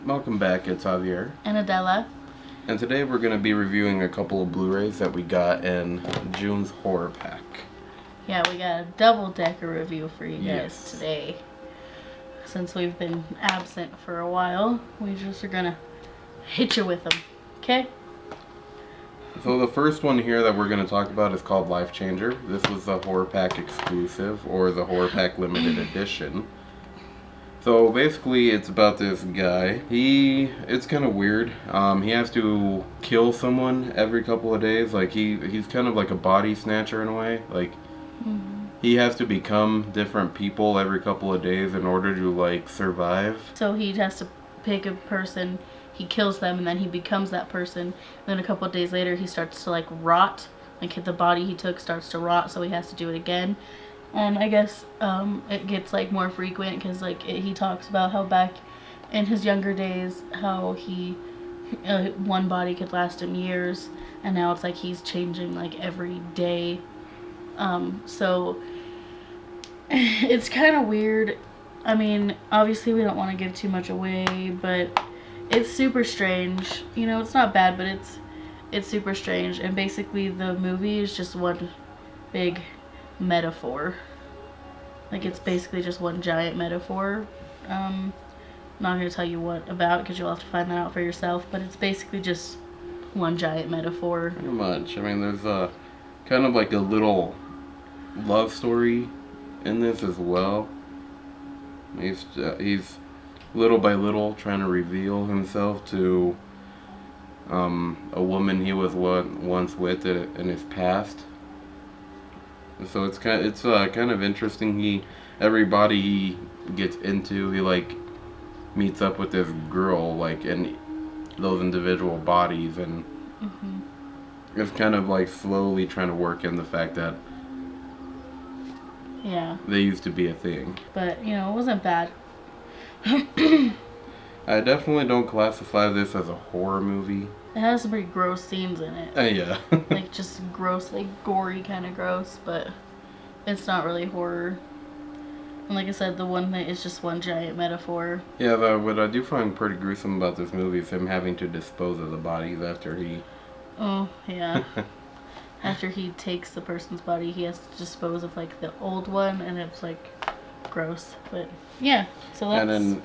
Welcome back, it's Javier. And Adela. And today we're going to be reviewing a couple of Blu-rays that we got in June's horror pack. Yeah, we got a double-decker review for you guys today. Since we've been absent for a while, we just are going to hit you with them, okay? So the first one here that we're going to talk about is called Life Changer. This was the horror pack exclusive, or the horror pack limited edition. So basically it's about this guy. It's kind of weird. He has to kill someone every couple of days. Like he's kind of like a body snatcher in a way. Like he has to become different people every couple of days in order to like survive. So he has to pick a person, he kills them, and then he becomes that person. And then a couple of days later he starts to like rot. Like the body he took starts to rot, so he has to do it again. And I guess it gets like more frequent because like he talks about how back in his younger days how he one body could last him years, and now it's like he's changing like every day. So it's kind of weird. I mean, obviously we don't want to give too much away, but it's super strange. You know, it's not bad, but it's super strange. And basically the movie is just one big metaphor. Like it's basically just one giant metaphor. I'm not going to tell you what about because you'll have to find that out for yourself, but it's basically just one giant metaphor. Pretty much. I mean, there's a kind of like a little love story in this as well. He's little by little trying to reveal himself to a woman he was once with in his past. So it's kind of interesting. Everybody he gets into, he like meets up with this girl like in those individual bodies, and it's kind of like slowly trying to work in the fact that they used to be a thing. But you know, it wasn't bad. I definitely don't classify this as a horror movie. It has some pretty gross scenes in it. Yeah. Like just gross, like gory kind of gross, but it's not really horror. And like I said, the one thing is just one giant metaphor. Yeah, what I do find pretty gruesome about this movie is him having to dispose of the bodies after he... Oh, yeah. After he takes the person's body, he has to dispose of like the old one, and it's like gross. But yeah, so that's...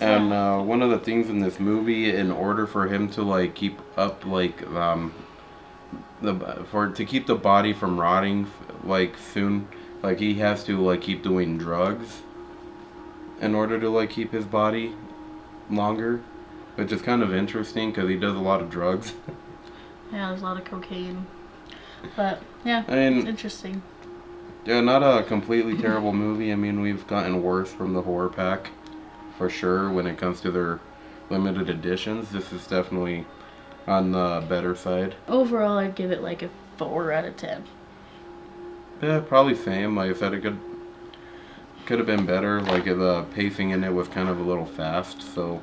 And one of the things in this movie, in order for him to like keep up like to keep the body from rotting like soon, like he has to like keep doing drugs in order to like keep his body longer, which is kind of interesting because he does a lot of drugs. Yeah, there's a lot of cocaine, but yeah, I mean, it's interesting. Yeah, not a completely terrible movie. I mean, we've gotten worse from the horror pack. For sure, when it comes to their limited editions, this is definitely on the better side. Overall, I'd give it like a 4 out of 10. Yeah, probably same. Like I said, it could have been better. Like the pacing in it was kind of a little fast, so.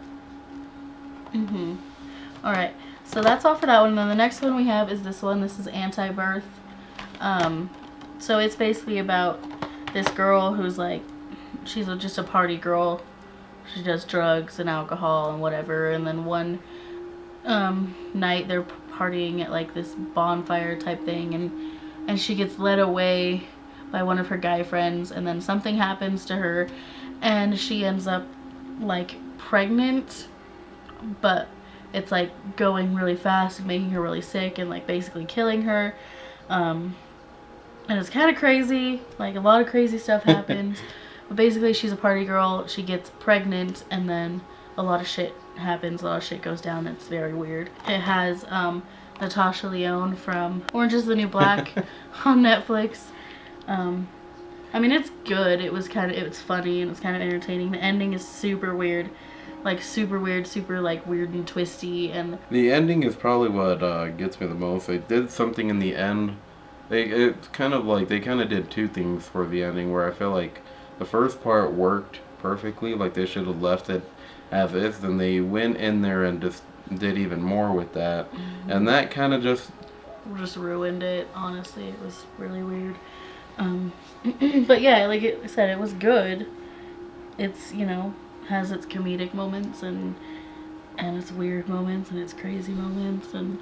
All right, so that's all for that one. And then the next one we have is this one. This is Anti-Birth. So it's basically about this girl who's like, she's just a party girl. She does drugs and alcohol and whatever, and then one night they're partying at like this bonfire type thing, and she gets led away by one of her guy friends, and then something happens to her and she ends up like pregnant, but it's like going really fast and making her really sick and like basically killing her, and it's kind of crazy. Like a lot of crazy stuff happens. But basically, she's a party girl, she gets pregnant, and then a lot of shit happens, a lot of shit goes down, it's very weird. It has Natasha Lyonne from Orange is the New Black on Netflix. I mean, it's good, it was funny, and it's kind of entertaining. The ending is super weird, like super weird, super like weird and twisty, and... The ending is probably what gets me the most. They did something in the end. It's kind of like, they kind of did two things for the ending, where I feel like the first part worked perfectly, like they should have left it as is, then they went in there and just did even more with that, and that kind of just ruined it. Honestly, it was really weird. But yeah, like I said, it was good. It's, you know, has its comedic moments, and and it's weird moments and it's crazy moments, and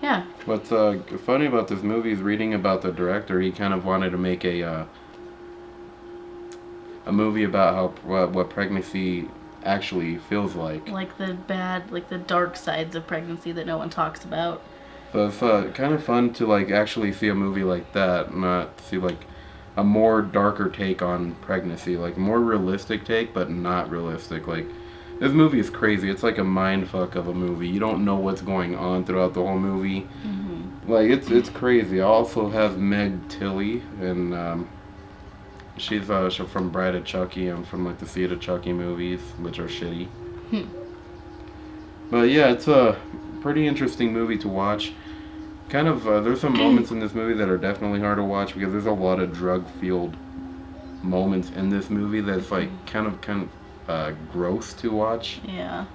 yeah. What's funny about this movie is reading about the director. He kind of wanted to make a movie about how what pregnancy actually feels like. Like the bad, like the dark sides of pregnancy that no one talks about. So it's kind of fun to like actually see a movie like that, not see like a more darker take on pregnancy, like more realistic take, but not realistic. Like this movie is crazy. It's like a mind fuck of a movie. You don't know what's going on throughout the whole movie. Mm-hmm. Like it's crazy. I also have Meg Tilly, and she's from Bride of Chucky and from like the Seed of Chucky movies, which are shitty. But yeah, it's a pretty interesting movie to watch. Kind of, there's some moments in this movie that are definitely hard to watch because there's a lot of drug-fueled moments in this movie that's like kind of gross to watch. Yeah,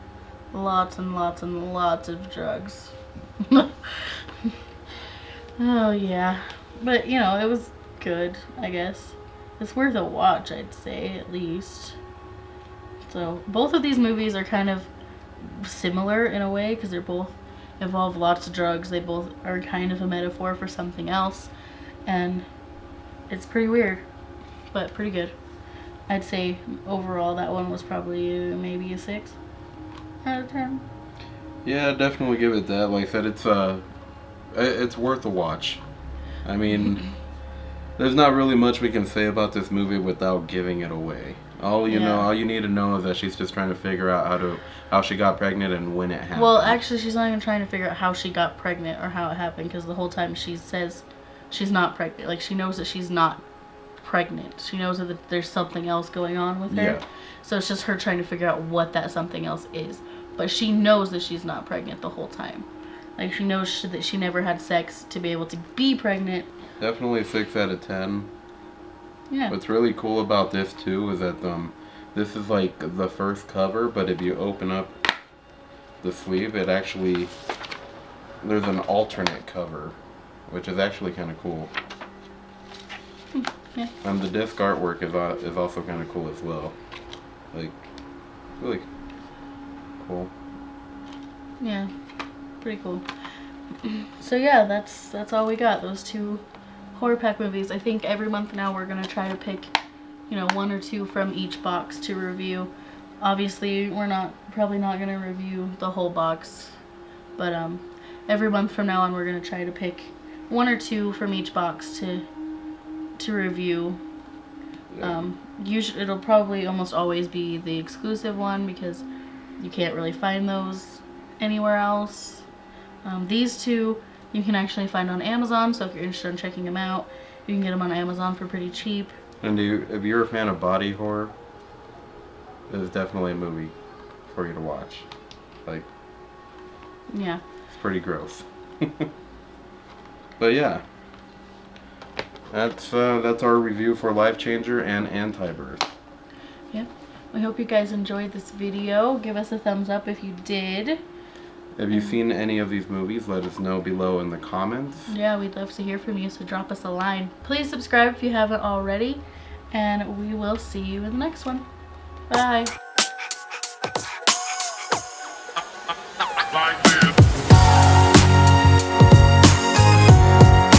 lots and lots and lots of drugs. Oh yeah, but you know, it was good, I guess. It's worth a watch, I'd say, at least. So both of these movies are kind of similar in a way because they're both involve lots of drugs. They both are kind of a metaphor for something else, and it's pretty weird, but pretty good. I'd say overall that one was probably maybe a 6 out of 10. Yeah, definitely give it that. Like I said, it's worth a watch. I mean, there's not really much we can say about this movie without giving it away. All you need to know is that she's just trying to figure out how she got pregnant and when it happened. Well, actually, she's not even trying to figure out how she got pregnant or how it happened, because the whole time she says she's not pregnant. Like, she knows that she's not pregnant. She knows that there's something else going on with her. Yeah. So it's just her trying to figure out what that something else is. But she knows that she's not pregnant the whole time. Like, she knows that she never had sex to be able to be pregnant. Definitely 6 out of 10. Yeah. What's really cool about this too is that this is like the first cover, but if you open up the sleeve, it actually there's an alternate cover, which is actually kind of cool. Yeah. And the disc artwork is also kind of cool as well. Like really cool. Yeah. Pretty cool. So yeah, that's all we got. Those 2 horror pack movies. I think every month now we're gonna try to pick, you know, 1 or 2 from each box to review. Obviously, we're probably not gonna review the whole box, but every month from now on we're gonna try to pick 1 or 2 from each box to review. Yeah. Usually it'll probably almost always be the exclusive one because you can't really find those anywhere else. These 2 you can actually find on Amazon, so if you're interested in checking them out, you can get them on Amazon for pretty cheap. And if you're a fan of body horror, it's definitely a movie for you to watch. Like, yeah, it's pretty gross. But yeah, that's our review for Life Changer and Antibirth. Yeah, we hope you guys enjoyed this video. Give us a thumbs up if you did. Have you seen any of these movies? Let us know below in the comments. Yeah, we'd love to hear from you, so drop us a line. Please subscribe if you haven't already, and we will see you in the next one. Bye.